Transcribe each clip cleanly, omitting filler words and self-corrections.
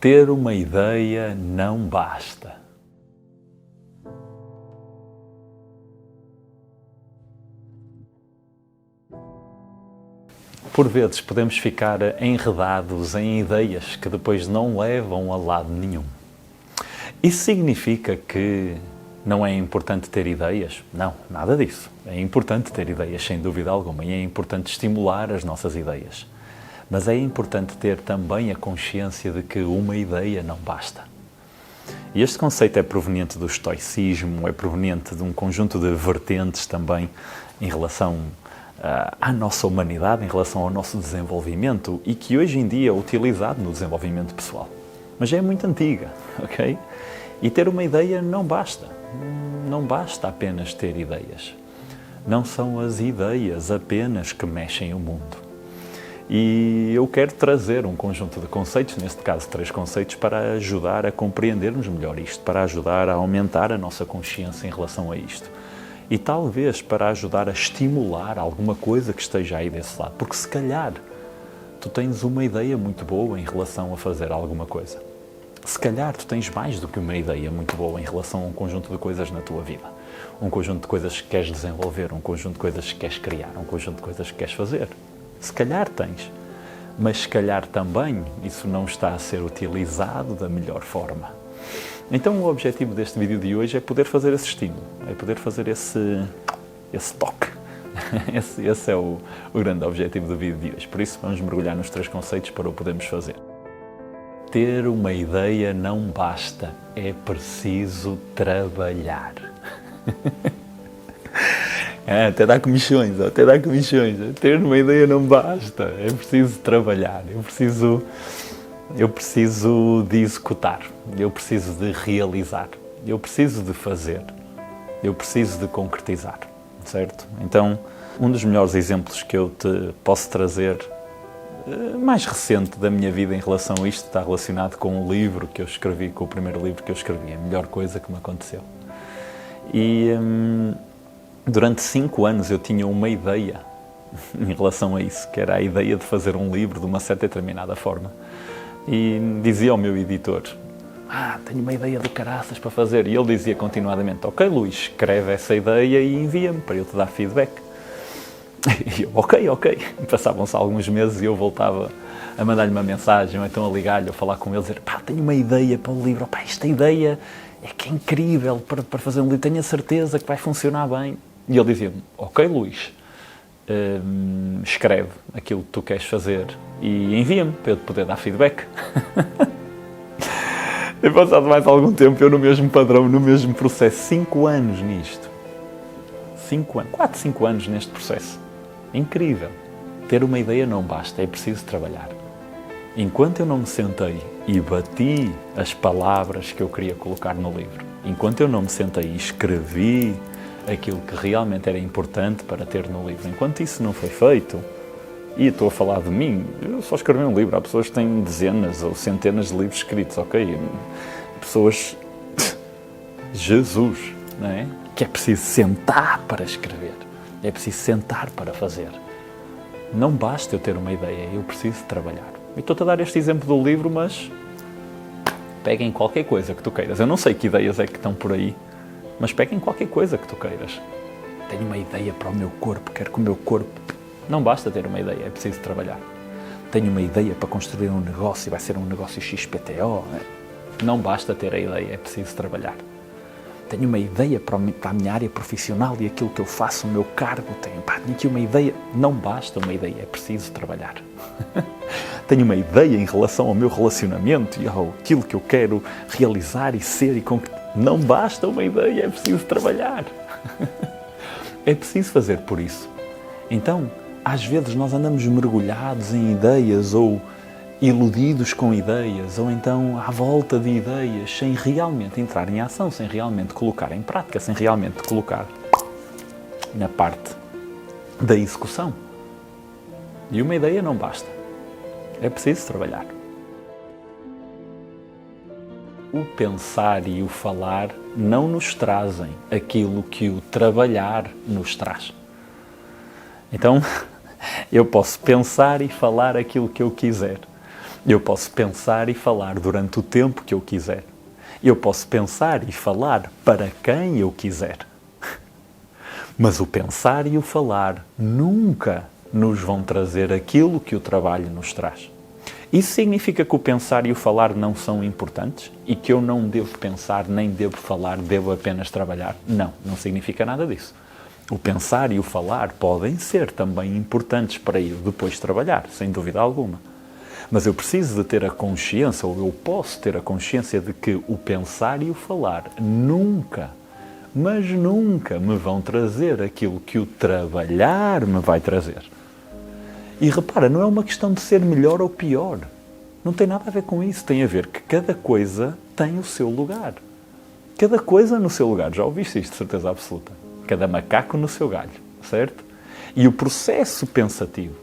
Ter uma ideia não basta. Por vezes podemos ficar enredados em ideias que depois não levam a lado nenhum. Isso significa que não é importante ter ideias? Não, nada disso. É importante ter ideias, sem dúvida alguma, e é importante estimular as nossas ideias. Mas é importante ter também a consciência de que uma ideia não basta. E este conceito é proveniente do estoicismo, é proveniente de um conjunto de vertentes também em relação à nossa humanidade, em relação ao nosso desenvolvimento e que hoje em dia é utilizado no desenvolvimento pessoal. Mas é muito antiga, ok? E ter uma ideia não basta. Não basta apenas ter ideias. Não são as ideias apenas que mexem o mundo. E eu quero trazer um conjunto de conceitos, neste caso 3 conceitos, para ajudar a compreendermos melhor isto, para ajudar a aumentar a nossa consciência em relação a isto. E talvez para ajudar a estimular alguma coisa que esteja aí desse lado. Porque se calhar tu tens uma ideia muito boa em relação a fazer alguma coisa. Se calhar tu tens mais do que uma ideia muito boa em relação a um conjunto de coisas na tua vida. Um conjunto de coisas que queres desenvolver, um conjunto de coisas que queres criar, um conjunto de coisas que queres fazer. Se calhar tens, mas se calhar também isso não está a ser utilizado da melhor forma. Então o objetivo deste vídeo de hoje é poder fazer esse estímulo, é poder fazer esse toque. Esse é o grande objetivo do vídeo de hoje. Por isso vamos mergulhar nos 3 conceitos para o podermos fazer. Ter uma ideia não basta, é preciso trabalhar. Até dá comichões. Ter uma ideia não basta, é preciso trabalhar, eu preciso de executar, eu preciso de realizar, eu preciso de fazer, eu preciso de concretizar, certo? Então, um dos melhores exemplos que eu te posso trazer, mais recente da minha vida em relação a isto, está relacionado com um livro que eu escrevi, com o primeiro livro que eu escrevi, A Melhor Coisa que Me Aconteceu. E durante 5 anos eu tinha uma ideia em relação a isso, que era a ideia de fazer um livro de uma certa e determinada forma. E dizia ao meu editor, tenho uma ideia do caraças para fazer. E ele dizia continuadamente, ok Luís, escreve essa ideia e envia-me para eu te dar feedback. E eu, ok. Passavam-se alguns meses e eu voltava a mandar-lhe uma mensagem, ou então a ligar-lhe, ou falar com ele, dizer, tenho uma ideia para o livro, esta ideia é que é incrível para fazer um livro, tenho a certeza que vai funcionar bem. E ele dizia-me, ok Luís, escreve aquilo que tu queres fazer e envia-me para eu te poder dar feedback. E passado mais algum tempo, eu no mesmo padrão, no mesmo processo, 5 anos nisto. 4, 5 anos neste processo. Incrível. Ter uma ideia não basta, é preciso trabalhar. Enquanto eu não me sentei e bati as palavras que eu queria colocar no livro, enquanto eu não me sentei e escrevi aquilo que realmente era importante para ter no livro, enquanto isso não foi feito, e estou a falar de mim, eu só escrevi um livro, há pessoas que têm dezenas ou centenas de livros escritos, ok? Pessoas... Jesus, não é? Que é preciso sentar para escrever, é preciso sentar para fazer. Não basta eu ter uma ideia, eu preciso trabalhar. E estou-te a dar este exemplo do livro, mas peguem qualquer coisa que tu queiras. Eu não sei que ideias é que estão por aí, mas peguem qualquer coisa que tu queiras. Tenho uma ideia para o meu corpo, quero que o meu corpo... Não basta ter uma ideia, é preciso trabalhar. Tenho uma ideia para construir um negócio, vai ser um negócio XPTO. Não basta ter a ideia, é preciso trabalhar. Tenho uma ideia para a minha área profissional e aquilo que eu faço, o meu cargo, tenho aqui uma ideia. Não basta uma ideia, é preciso trabalhar. Tenho uma ideia em relação ao meu relacionamento e aquilo que eu quero realizar e ser e concretizar. Não basta uma ideia, é preciso trabalhar. É preciso fazer por isso. Então, às vezes nós andamos mergulhados em ideias ou iludidos com ideias, ou então à volta de ideias, sem realmente entrar em ação, sem realmente colocar em prática, sem realmente colocar na parte da execução. E uma ideia não basta. É preciso trabalhar. O pensar e o falar não nos trazem aquilo que o trabalhar nos traz. Então, eu posso pensar e falar aquilo que eu quiser, Eu posso pensar e falar durante o tempo que eu quiser. Eu posso pensar e falar para quem eu quiser. Mas o pensar e o falar nunca nos vão trazer aquilo que o trabalho nos traz. Isso significa que o pensar e o falar não são importantes e que eu não devo pensar nem devo falar, devo apenas trabalhar? Não, não significa nada disso. O pensar e o falar podem ser também importantes para eu depois trabalhar, sem dúvida alguma. Mas eu preciso de ter a consciência, ou eu posso ter a consciência de que o pensar e o falar nunca, mas nunca me vão trazer aquilo que o trabalhar me vai trazer. E repara, não é uma questão de ser melhor ou pior. Não tem nada a ver com isso. Tem a ver que cada coisa tem o seu lugar. Cada coisa no seu lugar. Já ouviste isto, de certeza absoluta. Cada macaco no seu galho, certo? E o processo pensativo,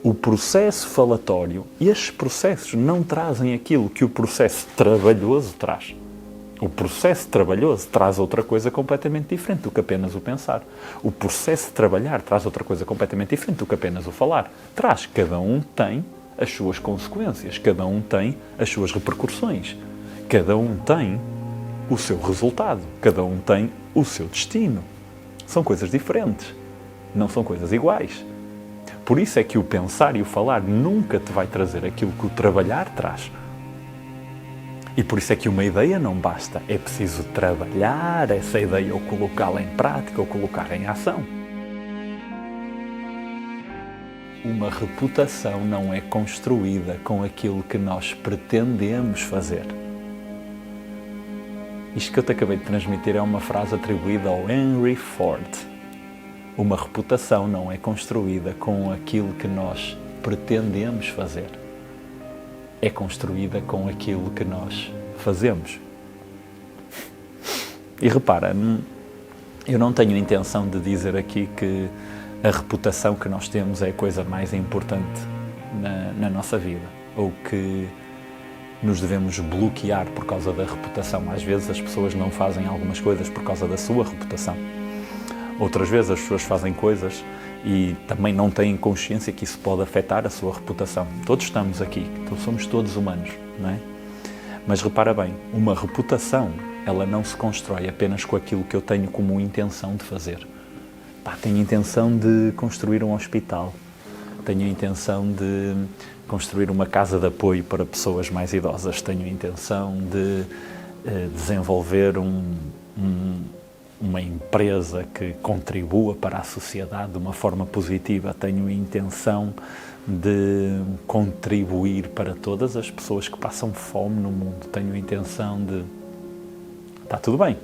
o processo falatório, estes processos não trazem aquilo que o processo trabalhoso traz. O processo trabalhoso traz outra coisa completamente diferente do que apenas o pensar. O processo de trabalhar traz outra coisa completamente diferente do que apenas o falar. Traz. Cada um tem as suas consequências, cada um tem as suas repercussões, cada um tem o seu resultado, cada um tem o seu destino. São coisas diferentes, não são coisas iguais. Por isso é que o pensar e o falar nunca te vai trazer aquilo que o trabalhar traz. E por isso é que uma ideia não basta, é preciso trabalhar essa ideia ou colocá-la em prática ou colocar em ação. Uma reputação não é construída com aquilo que nós pretendemos fazer. Isto que eu te acabei de transmitir é uma frase atribuída ao Henry Ford. Uma reputação não é construída com aquilo que nós pretendemos fazer. É construída com aquilo que nós fazemos. E repara, eu não tenho intenção de dizer aqui que a reputação que nós temos é a coisa mais importante na nossa vida, ou que nos devemos bloquear por causa da reputação. Às vezes as pessoas não fazem algumas coisas por causa da sua reputação. Outras vezes as pessoas fazem coisas e também não têm consciência que isso pode afetar a sua reputação. Todos estamos aqui, então somos todos humanos, não é? Mas repara bem, uma reputação, ela não se constrói apenas com aquilo que eu tenho como intenção de fazer. Tenho a intenção de construir um hospital, tenho a intenção de construir uma casa de apoio para pessoas mais idosas, tenho a intenção de desenvolver uma empresa que contribua para a sociedade de uma forma positiva, tenho a intenção de contribuir para todas as pessoas que passam fome no mundo, tenho a intenção de... Está tudo bem,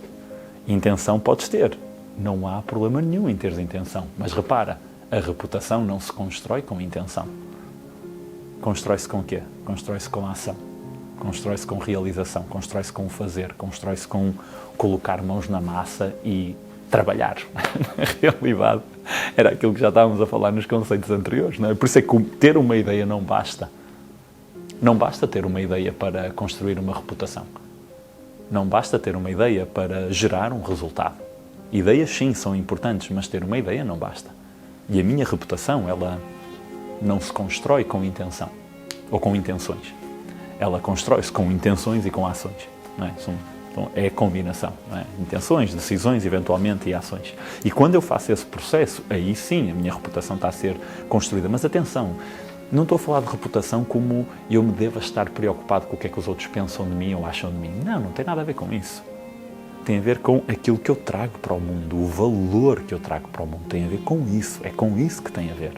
intenção podes ter, não há problema nenhum em teres intenção, mas repara, a reputação não se constrói com intenção. Constrói-se com o quê? Constrói-se com a ação, constrói-se com realização, constrói-se com o fazer, constrói-se com colocar mãos na massa e trabalhar. Na realidade, era aquilo que já estávamos a falar nos conceitos anteriores, não é? Por isso é que ter uma ideia não basta. Não basta ter uma ideia para construir uma reputação. Não basta ter uma ideia para gerar um resultado. Ideias sim são importantes, mas ter uma ideia não basta. E a minha reputação, ela não se constrói com intenção, ou com intenções. Ela constrói-se com intenções e com ações, não é? É a combinação, não é? Intenções, decisões, eventualmente, e ações. E quando eu faço esse processo, aí sim a minha reputação está a ser construída. Mas atenção, não estou a falar de reputação como eu me deva estar preocupado com o que é que os outros pensam de mim ou acham de mim. Não, não tem nada a ver com isso. Tem a ver com aquilo que eu trago para o mundo, o valor que eu trago para o mundo. Tem a ver com isso, é com isso que tem a ver.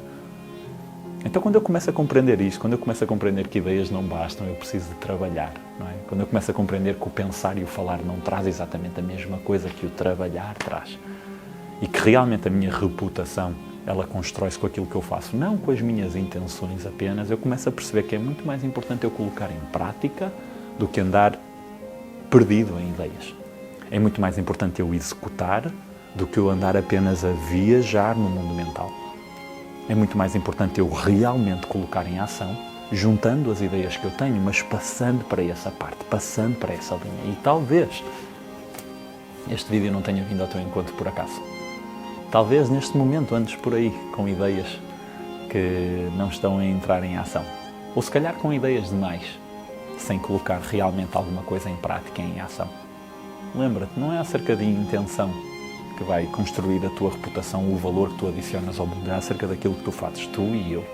Então, quando eu começo a compreender isto, quando eu começo a compreender que ideias não bastam, eu preciso de trabalhar, não é? Quando eu começo a compreender que o pensar e o falar não traz exatamente a mesma coisa que o trabalhar traz, e que realmente a minha reputação, ela constrói-se com aquilo que eu faço, não com as minhas intenções apenas, eu começo a perceber que é muito mais importante eu colocar em prática do que andar perdido em ideias. É muito mais importante eu executar do que eu andar apenas a viajar no mundo mental. É muito mais importante eu realmente colocar em ação, juntando as ideias que eu tenho, mas passando para essa parte, passando para essa linha. E talvez este vídeo não tenha vindo ao teu encontro por acaso. Talvez neste momento andes por aí com ideias que não estão a entrar em ação. Ou se calhar com ideias demais, sem colocar realmente alguma coisa em prática, em ação. Lembra-te, não é acerca de intenção que vai construir a tua reputação, o valor que tu adicionas ao mundo, é acerca daquilo que tu fazes, tu e eu.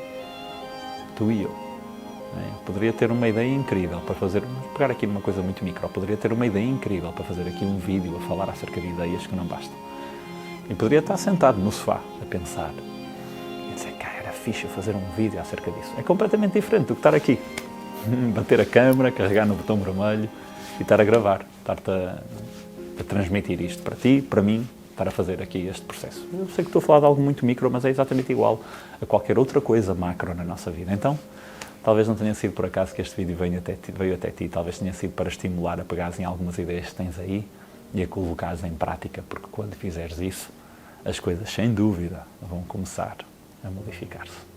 Tu e eu. Poderia ter uma ideia incrível para fazer, vamos pegar aqui numa coisa muito micro, poderia ter uma ideia incrível para fazer aqui um vídeo a falar acerca de ideias que não bastam. E poderia estar sentado no sofá a pensar, e dizer, cara, era fixe fazer um vídeo acerca disso. É completamente diferente do que estar aqui, bater a câmera, carregar no botão vermelho e estar a gravar, estar-te a transmitir isto para ti, para mim, estar a fazer aqui este processo. Eu sei que estou a falar de algo muito micro, mas é exatamente igual a qualquer outra coisa macro na nossa vida. Então, talvez não tenha sido por acaso que este vídeo veio até ti, talvez tenha sido para estimular a pegares em algumas ideias que tens aí e a colocares em prática, porque quando fizeres isso, as coisas sem dúvida vão começar a modificar-se.